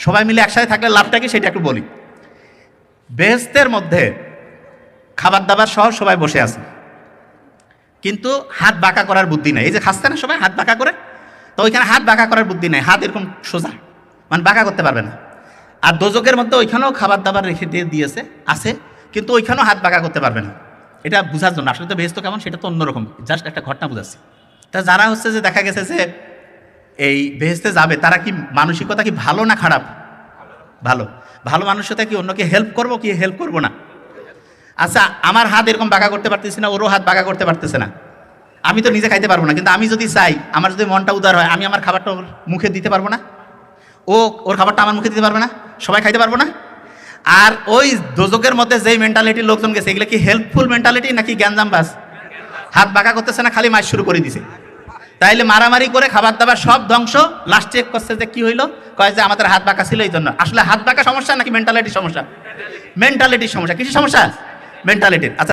সবাই মিলে একসাথে থাকলে লাভটা কি সেটা একটু বলি। বেহেশতের মধ্যে খাবার দাবার সহ সবাই বসে আছে, কিন্তু হাত বাঁকা করার বুদ্ধি নাই। এই যে খাচ্ছে না সবাই হাত বাঁকা করে, তো ওইখানে হাত বাঁকা করার বুদ্ধি নাই, হাত এরকম সোজা, মানে বাঁকা করতে পারবে না। আর দোজকের মধ্যে ওইখানেও খাবার দাবার রেখে দিয়েছে আছে, কিন্তু ওইখানেও হাত বাঁকা করতে পারবে না। এটা বোঝার জন্য, আসলে তো বেহেশত কেমন সেটা তো অন্যরকম, জাস্ট একটা ঘটনা বোঝাচ্ছি। তা যারা হচ্ছে যে দেখা গেছে যে এই বেহেশতে যাবে, তারা কি মানসিকতা কি ভালো না খারাপ? ভালো। ভালো মানুষতা কি অন্যকে হেল্প করবো কি হেল্প করবো না? আচ্ছা, আমার হাত এরকম বাঁকা করতে পারতেছি না, ওরও হাত বাঁকা করতে পারতেছে না, আমি তো নিজে খাইতে পারবো না, কিন্তু আমি যদি চাই, আমার যদি মনটা উদার হয়, আমি আমার খাবারটা ওর মুখে দিতে পারবো না? ওর খাবারটা আমার মুখে দিতে পারবে না? সবাই খাইতে পারবো না? আর ওই দোজকের মধ্যে যেই মেন্টালিটির লোকজন গেছে, এগুলো কি হেল্পফুল মেন্টালিটি নাকি জ্ঞানজামবাজ? হাত বাঁকা করতেছে না, খালি মাছ শুরু করে দিছে। তাইলে মারামারি করে খাবার দাবার সব ধ্বংস, লাস্ট চেক করছে যে কি হইলো, কয় যে আমাদের হাত বাঁকা ছিল এই জন্য। আসলে হাত বাঁকা সমস্যা নাকি মেন্টালিটির সমস্যা? মেন্টালিটির সমস্যা। কিসের সমস্যা? মেন্টালিটির। আচ্ছা।